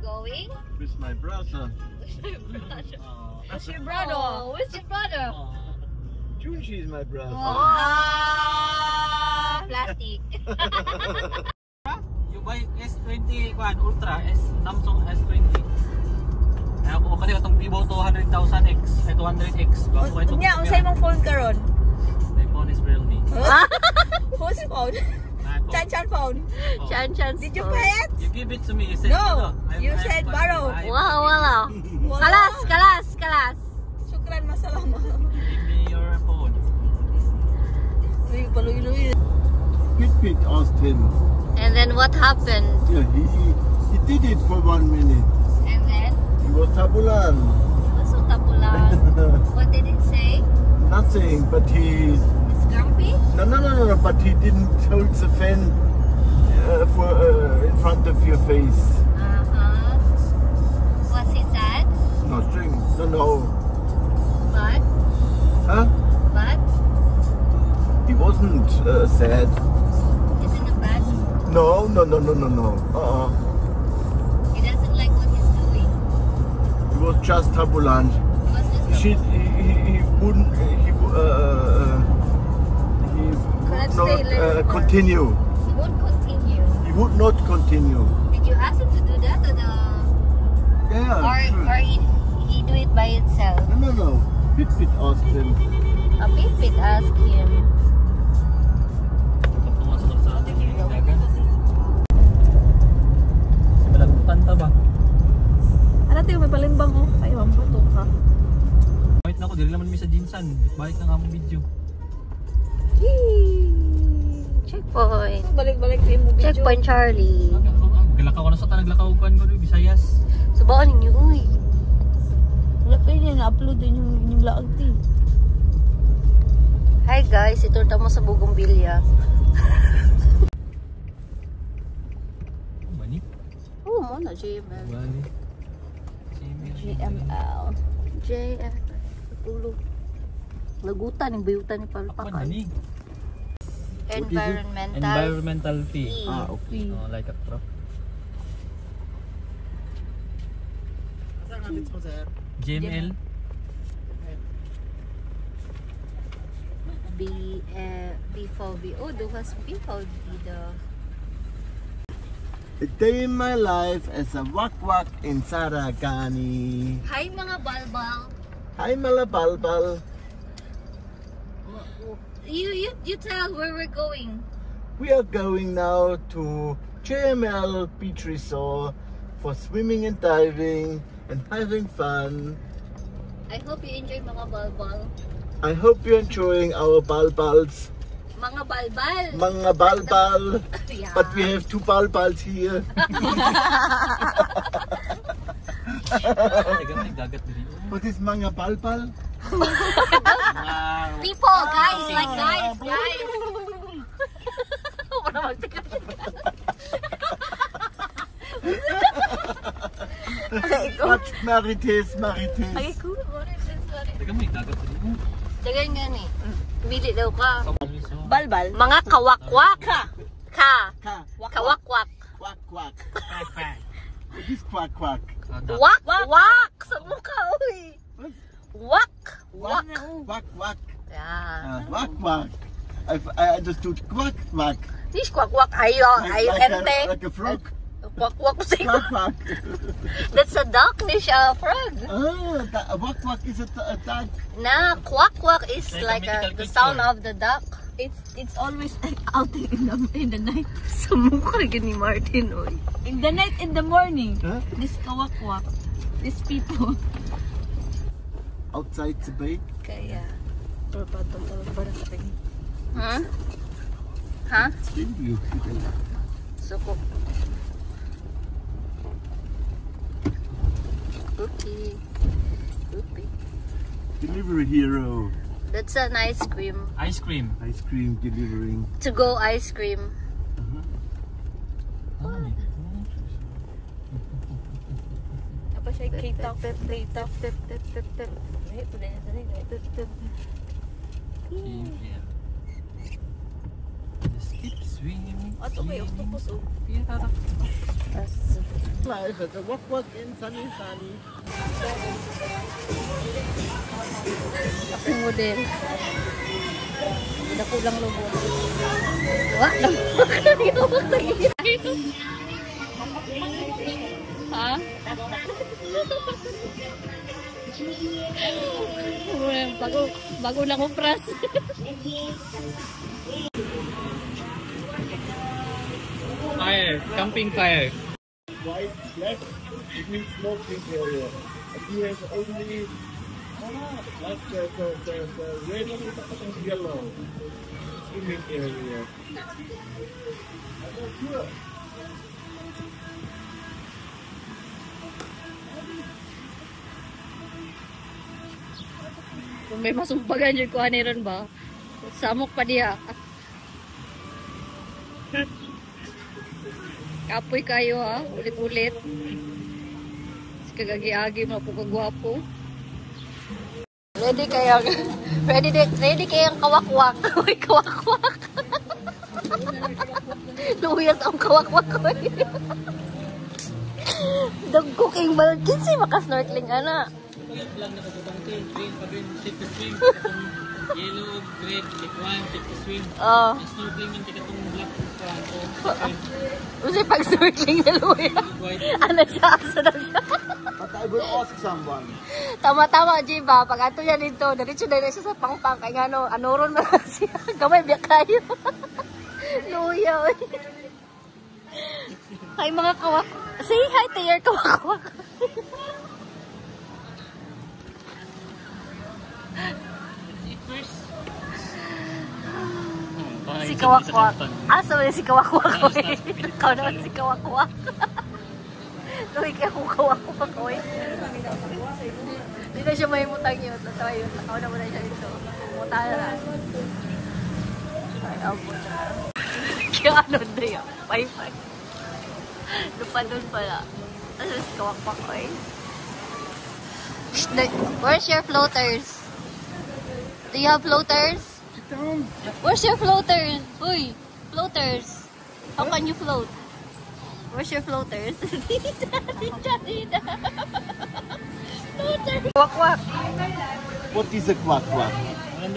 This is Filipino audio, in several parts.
going? With my brother. With my brother. Where's your brother? Oh, where's your brother? Junji is my brother. Plastic. You buy S20 Ultra, Samsung S20. Kaya ako kasi itong Vivo 200,000X, 200X. Unya, unsay mong phone karon? My phone is Realme. Whose phone? Chan phone. Chan. Did you pay it? You give it to me. You said No, you said borrow. Wala. Kalas. Syukran, masalama. Give me your phone. Uy, paluy-luy. Pit asked him. And then what happened? Yeah, he did it for 1 minute. And then? He was tabulan. Also tapulan. What did it say? Nothing, but he... It's grumpy? No, but he didn't hold the fan in front of your face. Was he sad? Nothing. No. But? Huh? But? He wasn't sad. Isn't it bad? No. He doesn't like what he's doing. He was just tabulan. He was just He wouldn't. Continue. He won't continue. He would not continue. Did you ask him to do that or Yeah, or sure. he do it by itself? No. Pit asked him. A Pit asked him. Pumasok sa dagat. Malagputan ta ba? Ano tayo, may palimbang oh. Ay, mampatok ha. Wait na ako, dili naman may sa Jinsan. Balik na nga mo video. Checkpoint. Balik-balik din mo video. Checkpoint Charlie. Naglakaw ko na sa naglakaw ko doon, Visayas. Subukan ninyo, uy. Wala pa yun, na-upload din yung laag din. Hi guys, ito tamo sa Bougainvillea. Bani? Oo mo na, JML. Bani. GML. JML. Tulog. Lagutan, yung bayutan ni Palpakan. Bani? Environmental fee. Okay. Oh, like a truck. JML? BVB. Oh, duhas BVB daw. A day in my life as a wak in Saragani. Hi mga balbal. Hi Malabalbal. You tell where we're going. We are going now to JML Beach Resort for swimming and diving and having fun. I hope you enjoy mga balbal. I hope you're enjoying our balbals. Mga balbal. Mga balbal. Yeah. But we have 2 balbals here. What is mga balbal? People, guys, guys. Wala magtikat. Marites. Ay, cool. Teka, may dagat dito. Dagan nga ni. Bili daw ka. Balbal. Mga kawakwak. Kawakwak. Quack. It is quack. Wak. Sa mukha, uy. Wak. Quack. Yeah. Quack. I understood quack. This quack. Ayo, ente. Like a frog. Quack. Quack. That's a duck, ni siya, frog. Quack is a duck. Na, quack is like the sound of the duck. It's always out in the night. Sa mukha ni Martin, oy. In the night, in the morning. Huh? This kawakwak. These people. Outside the bay. Kaya. Huh? Ha? Swim you. Suko. Okay. Delivery hero. That's an ice cream. Ice cream. Ice cream delivering. To go ice cream. Apa siya K-top. Just keep swimming. Ato kay octopus oh. Tatak. life at the walk in sunny. Ang model. Dako lang lobo. Wa lang. Ha? Bago lang upras. Fire, camping fire. White, black, it means smoking area. And he has only like the red and yellow swimming area. Kung may masumbagan dyan ko aniran ba? Samok pa diya. Kapoy kayo ha, ulit-ulit. Kagagi-agi mo po kagwapo. Ready kayang kawakwak. Uy, kawakwak. Luyas ang kawakwak ko. Dog cooking balad. Kinsi makasnorkeling ana. Lang nakasubang green, green, sit to swim. Yellow, red, take one, take to swim. Oh. Snorkeling man tika tong black. Kasi pag snorkeling na luya. Ano siya? Asa na siya? But I will ask someone. Tama-tama, Jiba. Pag ato yan dito, diretso na siya sa pangpang. Kaya nga, anoron na siya. Gamay, biyak kayo. Luya, oy. Hi, mga kawak. Say hi to your kawak-kawak. Si Kawakwak. Asa mo si Kawakwak ko eh. Ikaw naman si Kawakwak. Luwi kaya kung Kawakwak ko eh. Hindi na siya mahimutang yun. Natry yun. Nakaw na muna siya dito. Mutang na. Ay, abo na. Kaya ano na yun. Pay-pay. Lupa dun pala. Asa si Kawakwak ko eh. Where's your floaters? Do you have floaters? Where's your floaters? Uy, floaters. How can you float? Where's your floaters? Dita. Floaters. Kawakwak. What is a quack-quack?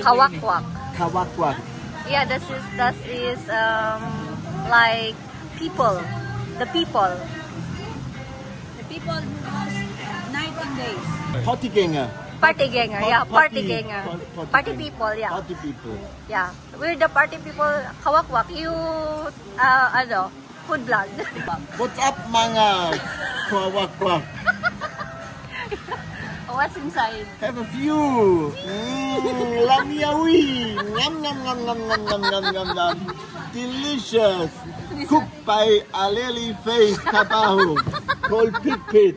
Kawakwak. Kawakwak. Yeah, that is like people. The people. The people who has night and days. Partygänger. Party ganger, yeah, party Party- ganger. party- Party people, yeah. Party people. Yeah. We're the party people, kawakwak. You, food vlog. What's up, mga kawakwak? What's inside? Have a view. Lamyawi. Yum, yum, yum, yum, yum, yum, yum, yum, yum. Delicious. Cooked by Aleli Face Kabahu. Called Pit Pit.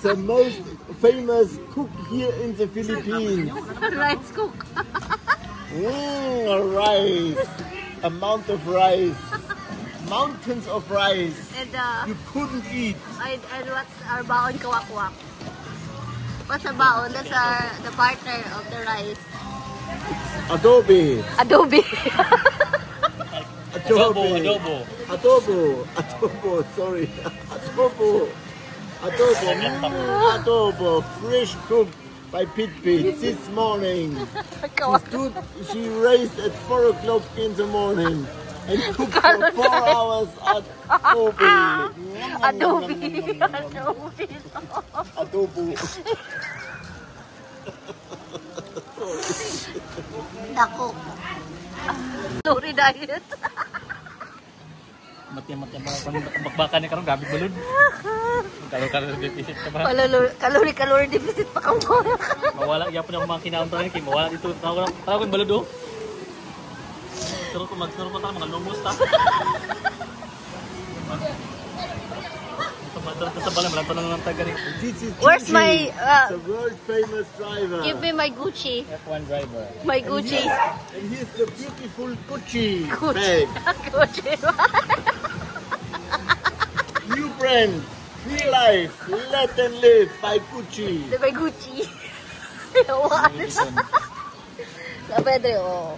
The most famous cook here in the Philippines. Rice cook. Rice. Amount of rice. Mountains of rice. And, You couldn't eat. and what's our baon kawakwak? What's a baon? That's the partner of the rice. Adobe. Adobe. Adobo. Sorry. Adobo. Fresh cooked by Pit Pit this morning. She raised at 4 o'clock in the morning and cooked for 4 hours at Adobe. Adobo. Dako. Sorry diet. Mati-mati bakbakan ni karon gabi balud. Kalori deficit ka ba? Kalori deficit pa ka mo. Mawala gyapon ang mga kinaon tayo kay mawala dito tawag ko balud do. Pero kung magturo ko ta mga lumos ta. Where's my the world famous driver? give me my Gucci. F1 driver. My Gucci. And here's the beautiful Gucci Gucci. bag. Gucci. New brand, free life, let and live by Gucci. May Gucci. Na pwede, oh.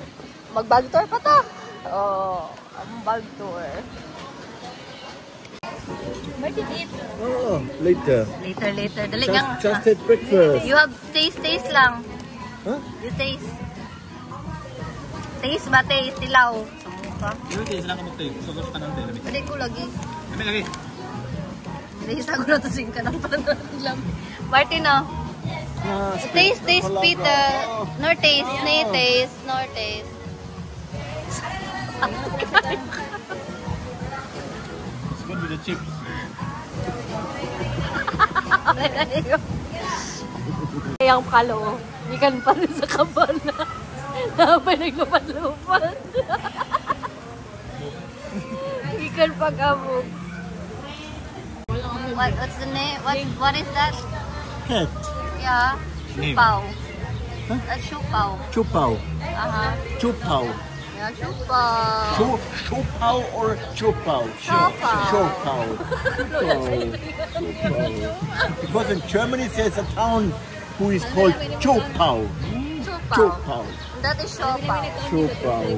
Mag-bag tour pa to. Oh, ang bag tour. Martin, eat. Oh, later. Later. Dali nga. Just had breakfast. You have taste lang. Huh? You taste. Taste ba? Taste. Tilaw. Sumuka. Yun, tayo sila kamukta eh. Gusto ka ng tayo. Dali ko lagi. Lagi. Nakita ko na ito sing ka ng panang. Martin, oh. Taste, Peter. Nor taste, nor taste. It's good with the chips. Kayang kalo, ikan pa rin sa kabana. Habang naglupan-lupan. Ikan pa kabog. What's the name? What is that? Cat. Yeah. Name. Chupao. Huh? That's chupao. Chupao. Chupao. Yeah, chupao. Chupao or chupao? Chupao. Chupao. Because in Germany there's a town who is called Chupao. Chupao. That is chupao. Chupao.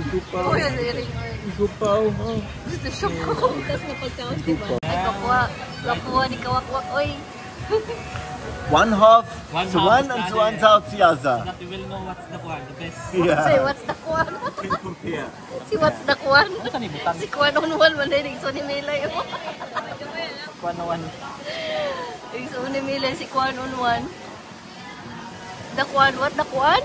Chupao. Chupao. Gusto chupao. Tapos na pagkaon, diba? Kakuha ni Kawakwak. Oy. One half, One the half one is and the the one other. half the other. That we will know what's the one, the best. Say, Yeah. what's the kuwan? Can compare. Si what's the kuwan? Ano sa nibutan? Si kuwan on one, manilig so ni Milay. Kuwan na one. So ni Milay, si kuwan on one. The kuwan, what? The kuwan?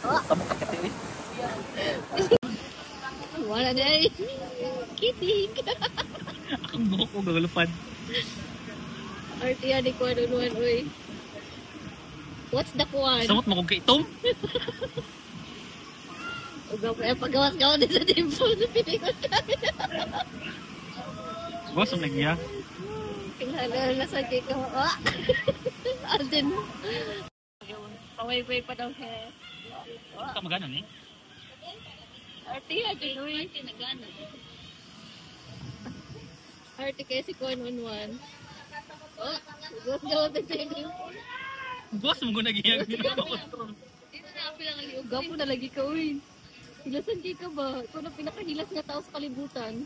Tamo kakati eh. Wala day. Kitik. Ang buhok ko gagalupad. Artiya ni kuwan on one, oy. What's the kuwan? Samot mo kong kaitom. Pagawas-gawas din sa dimple na piningon kami. Boss, ang nagya. Kinala na sa kay ka. Alden. Paway-way pa daw siya. Ka magana ni? Artiya, Jinoy. Arti kaya si Kuan on one. Oh, gawas-gawas din sa dimple. Boss, mo guna nagya. Ginakontrol. Gapo na lagi ka, uy. Hilasan kay ka ba? Ikaw na pinakahilas nga tao sa kalibutan.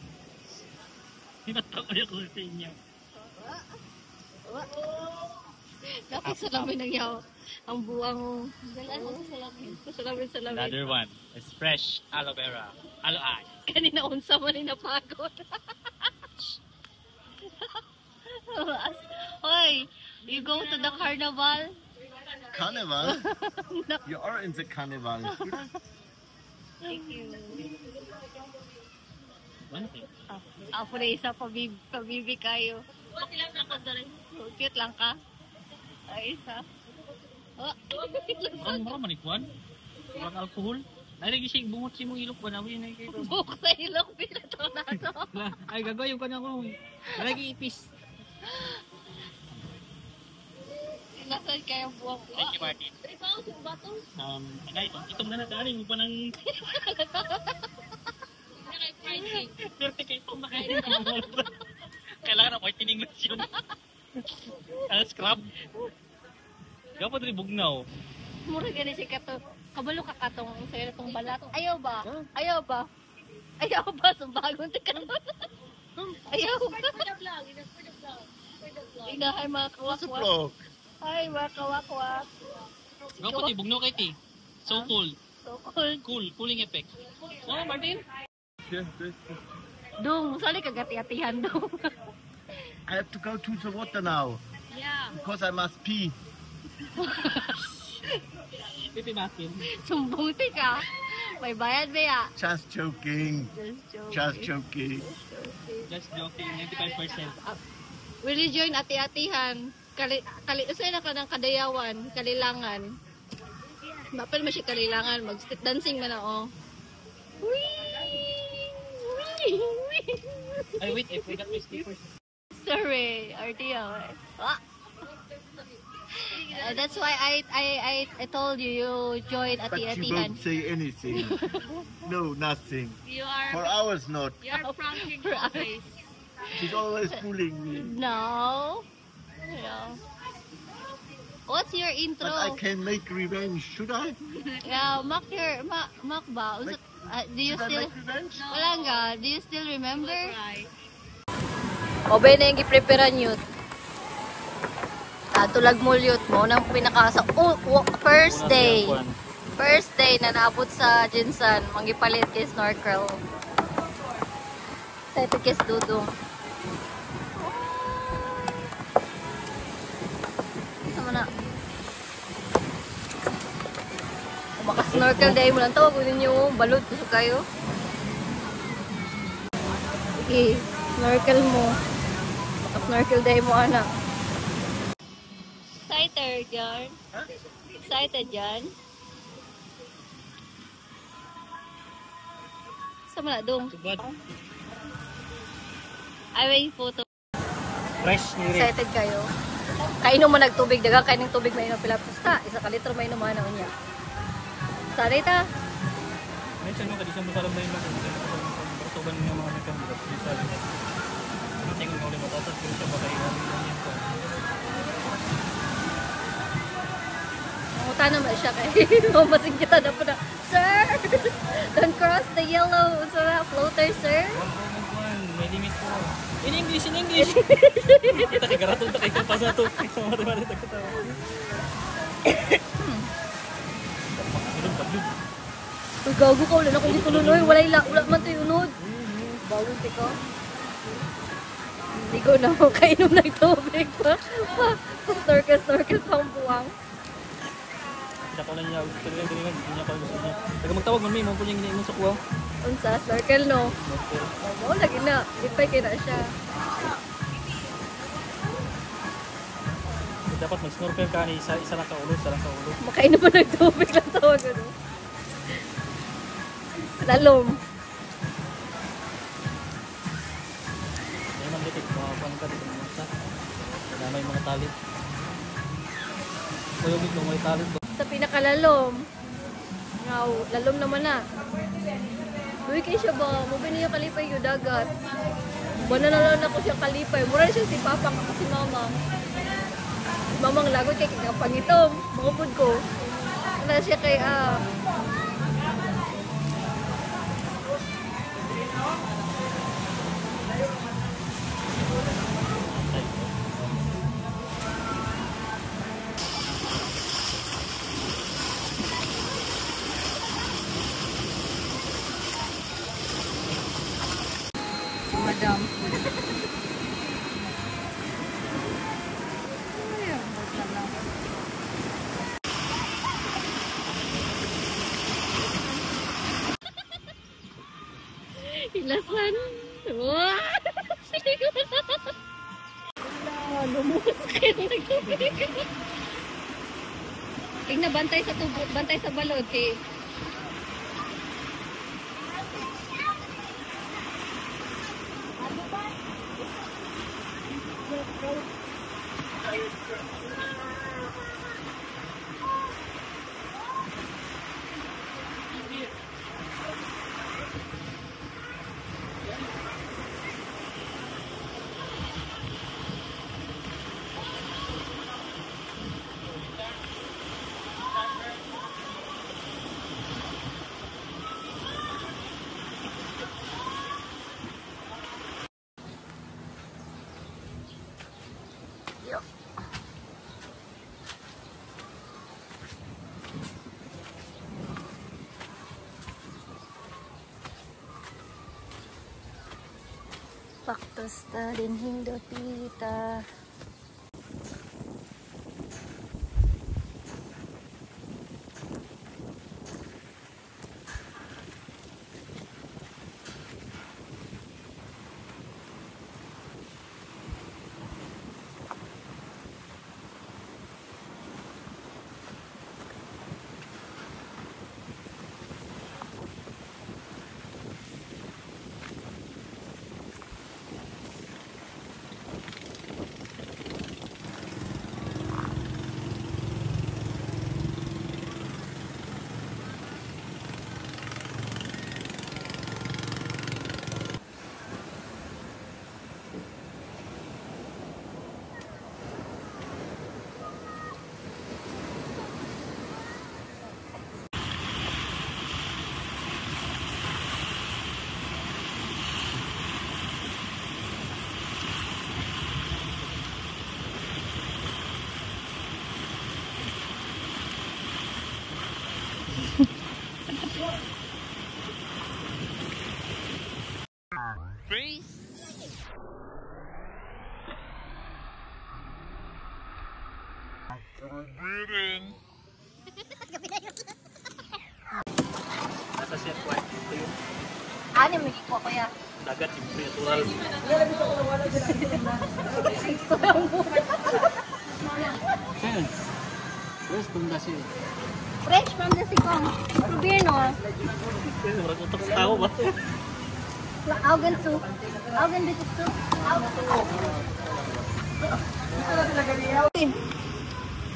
Tinatawa niya ko sa inyo. Dapat salamin ng yaw. Ang buwang mo. Salamin. Another one is fresh aloe vera. Aloe eye. Kanina unsa man ni napagod. Hoy, you go to the carnival? Carnival? You are in the carnival. Thank you. One thing. Ako na isa pabibi kayo. Cute lang ka? Ay, isa. Oh, Ang mura manikwan. Ang alcohol. Ay, lagi siya bungot si mong ilok ba na? Yun ay kayo. buhok sa ilok. Pinato na to. Ay, gagawin ko na ko. Lagi ipis. Nasaan kayo buhok? Thank you, Martin. Agay, itong na natarin mo pa ng... 30 kayo itong nakain. Kailangan ako itininglas yun. Ang scrub. Gapa rin bugnaw. Mura gani si kato. Kabalo ka katong sa'yo itong balat. Ayaw ba? Ayaw ba? Ayaw ba? Sumbagon ka ka. Ayaw ba? Inahay mga kawakwak. Vlog. Ay, mga kawakwak. Gapa rin bugnaw kay ti. So cool. So cold. Cool. Cooling effect. Oh, Martin? Dong, sali ka gati-atihan dong. I have to go to the water now Yeah. because I must pee. Pipi natin. Sumbuti ka. May bayad ba ya? Just joking. Just joking. Just joking. 95%. Will you join ati-atihan? Usay na ka ng kadayawan, kalilangan. Mapal mo siya kalilangan, mag-street dancing man ako. Ay, wait. If we got my slippers. Sorry, RTO. That's why I told you join But you ati-atihan. don't say anything. No, nothing. You are For hours not. pranking always. She's always fooling me. No. What's your intro? But I can make revenge, should I? Yeah, Mac ba? Do you still... Wala nga. Do you still remember? O ba na yung gipreparean yun? Tulag mo yun. Mo nang pinakasa. First day. First day na naabot sa Jinsan. Manggipalit kay snorkel. Sa kay Dudong. Sama na. Maka-snorkel day mo lang. Tawag ko ninyo. Balod. Gusto kayo. Sige. Snorkel mo. Maka-snorkel day mo, anak. Excited, Jan? Excited, Jan? Sama na, dong. Ay, may photo. Fresh ni Rin. Excited kayo? Kainom mo nagtubig. Dagang kain ng tubig mainom pila. Pusta. Isa ka litro mainom na niya. Sanay ta. May siya nung kadisang masalam na yun lang. Bartuban niya mga nagkamulap. Tingin ko ulit matatas. Pero siya baka iwanin lang yan ko. Manguta naman siya kay mamasing kita na po na, Sir! Don't cross the yellow floater, sir. May limit po. In English, in English! Kita kay garatong takay ka pa sa ito. Sa mati-mati takatawa. Uy, gago ka. Wala na kung dito lunoy. Wala man ito yung unod. Bagong tiko. Hindi ko na makainom ng tubig pa. Snorkel pang buwang. Kita ko lang niya. Talagang hindi niya pa gusto niya. Taga magtawag man may. Mga po niya ginainom sa kuwaw. Unsa, snorkel no? Oo, lagi na. Ipay kaya na siya. Dapat mag-snorkel ka ni isa lang ka ulo. Makainom mo ng tubig lang tawag ano. Lalom. May man dito. Makakuan ka dito. Wala may mga talit. Mayugit mo may talit. Sa pinakalalom. Ngaw, lalom naman na. Uy, kayo siya ba? Mabay niya kalipay yung dagat. Buwan na lang ako siya kalipay. Mura siya si Papa ako si Mama. Mamang lagot kay kikapangitom. Makupod ko. Wala siya kay Madam. Ilasan. Wah! Lumuhos kayo nagtubig. Tingnan bantay sa tubo, bantay sa balod kay faktos ta din hindot pita. Breeze. Nasa chef white. Ito yung Ano may ko kuya? dagat, siyempre natural. Chance. Yes, tunda siya. Fresh from the Sikong. Probierno. Murag utok sa tao ba? Augen zu. Augen bitte zu.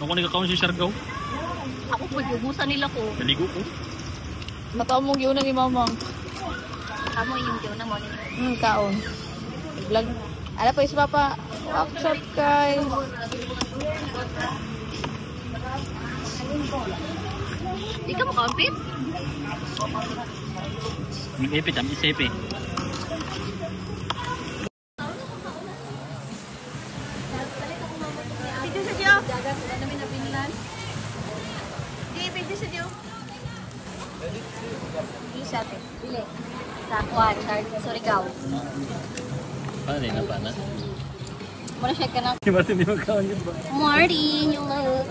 Ako nagkakaon si Siargao. Ako po, ubusan nila ko. Naligo ko. Mataomog yun na ni Mamang. Amo yung diyo na mo nila. Kaon. Vlog. Ano pa isa pa? What's up guys? Di ka makampit? May epit, ang isepe. Video sa diyo. Dagat, wala namin na pinilan. Di, video sa diyo. Isa, te. Bili. Sa Juan, Surigao. Paano na pa na? Muna siya ka na. Di ba hindi magkaon yun ba? Martin, you look.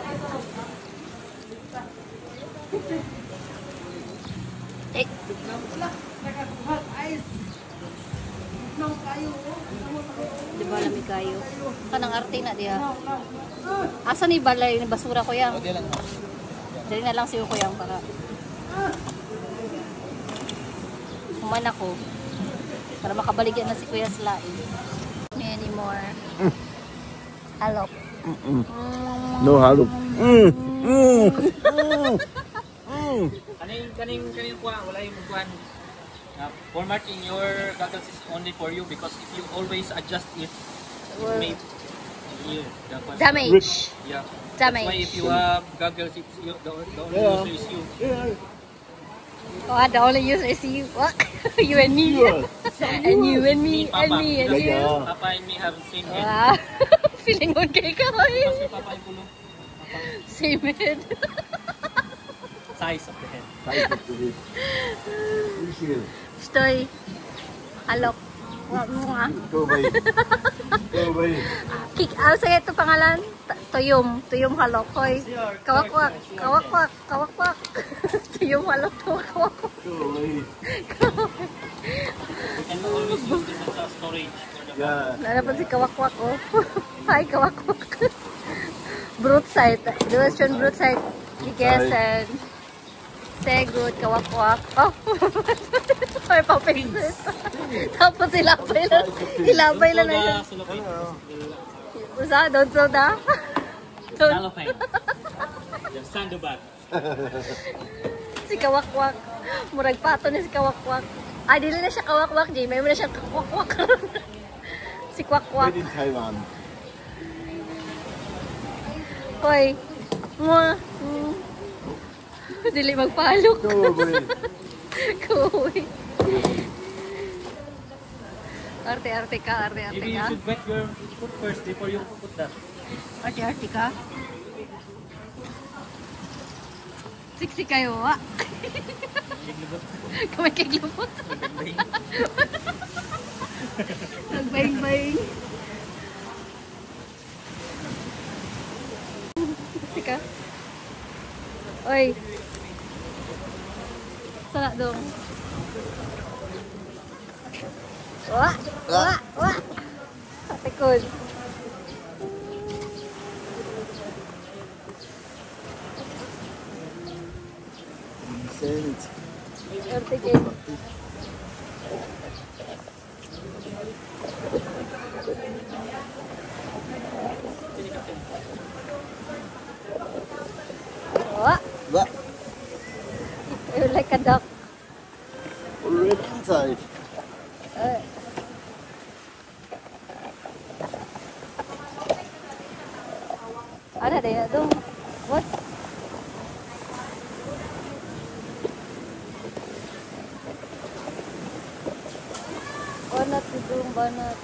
Eh. Diba lamig kayo? Kanang arte na diya. Asa ni balay ni basura ko yan? Dali na lang siyo ko yan para kuman ako para makabaligyan na si Kuya Slain. Anymore. Hello. No halo. Kaning kuha, wala yung kuhan. Formatting your goggles is only for you because if you always adjust it, it may Damage. Yeah. Damage. That's why if you have goggles, it's you, the only user is you. Oh, the only user is you. What? You and me. And you and me. And me and you. Papa and me have the same head. Wow. Feeling okay ka Mas yung Papa yung pulo. Same head. Size of the head. Stoy. Alok. Wag mo nga. Go away. Go away. Sige ito pangalan. Tuyom. Tuyom halokoy. Kawakwak. Kawakwak. Kawakwak. Tuyom halok. Kawakwak. Go away. You can always use this as a storage for the Yeah. Narapan si Kawakwak oh. Hi Kawakwak. Broadside. Duration broadside. Ligesen. Say good, Kawakwak. Oh. May papingit. Tapos ilabay lang. Ilabay lang na ito. Usa, don't soda. Cellophane. Yung sandbag. Si Kawakwak. Murag pato ni si Kawakwak. Ah, dili na siya Kawakwak, Jay. May mo na siya Kawakwak. Si Kwakwak. Made in Taiwan. Hoy. Mwah. Dili magpalok. Go away. Go away. Arte-arte ka, arte-arte Maybe you ka. should wet your foot first before you put that. Arte-arte ka. Siksi kayo, wa. Kamay kay glubot. Nagbaying-baying. Sika. Oy. Sana dong. Wah, wah, wah. Tekun. Vincent. Arte kay. Wah, What? you're like a duck. Already inside. Ano deh dong? What? Banat itu banat.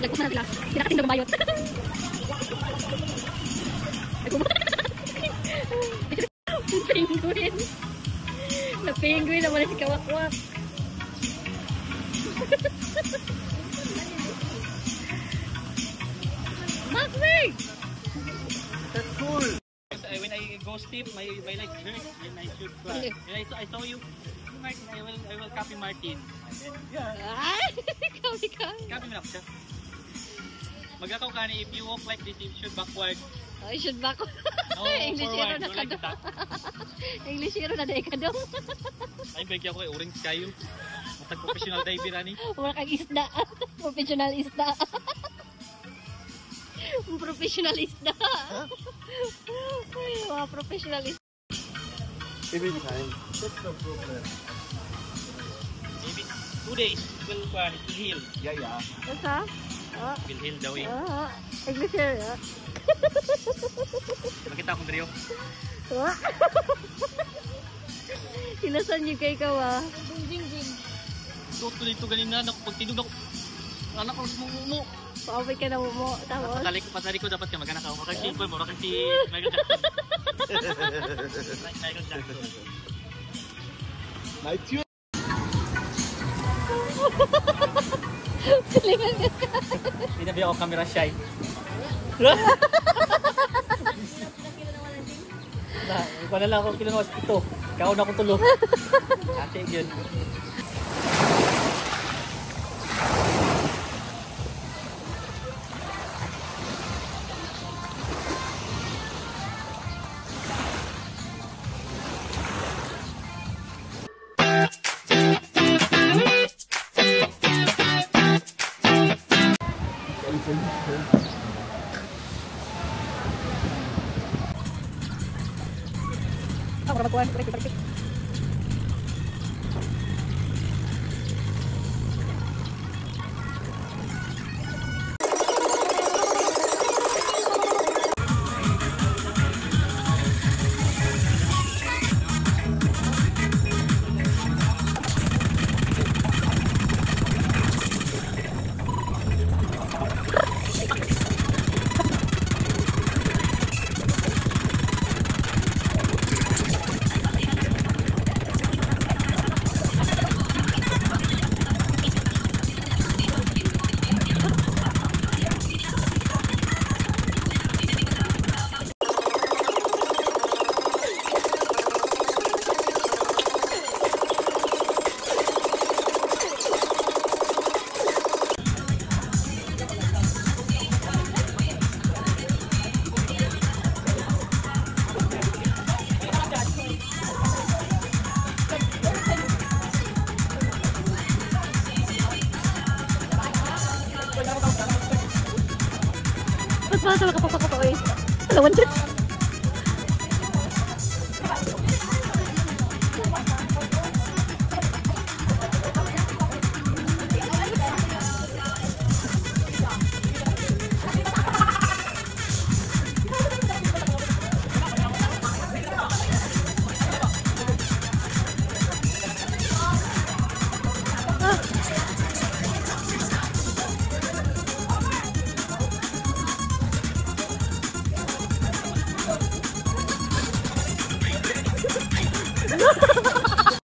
Nagpus na sila. Pinakating na bayot. Penguin. Na penguin naman si Kawakwak. Makmig! That's cool. When I go steep, my legs hurt and I should cry. And I saw you, Martin, I will copy Martin. Ay! Kami ka. Copy mo na siya. Magakaw ka if you walk like this, you should backward. Oh, you should backward. No, English hero forward. na Don't ka like daw. that. English hero na dahil ka daw. Ay, bagi ako kay orange kayo. Matag professional diver ani. Wala kang isda. Professional isda. Professional isda. Ay, mga professional isda. Every time. That's no problem. Maybe 2 days will heal. Yeah, yeah. Basta? Oh. Will heal daw eh. Oh. English hero. Makita akong Rio. Oh. Inasan niyo kay Kawa. So tuloy ito ganina na pag tinug ako. Anak ko mo. Paaway ka na mo. Tapos? Pasari ko dapat ka magana ka. Kasi simple mo kasi Michael Jackson. Michael Jackson. My tune. Pilingan ka. Tinabi ako camera shy. Ikaw na lang ako kinuha ito. Ikaw na akong tulog. Ate yun. Ako na magkuhan. Balik. Mas sama kapok-kapok eh. Lawan dyan. Ha ha ha!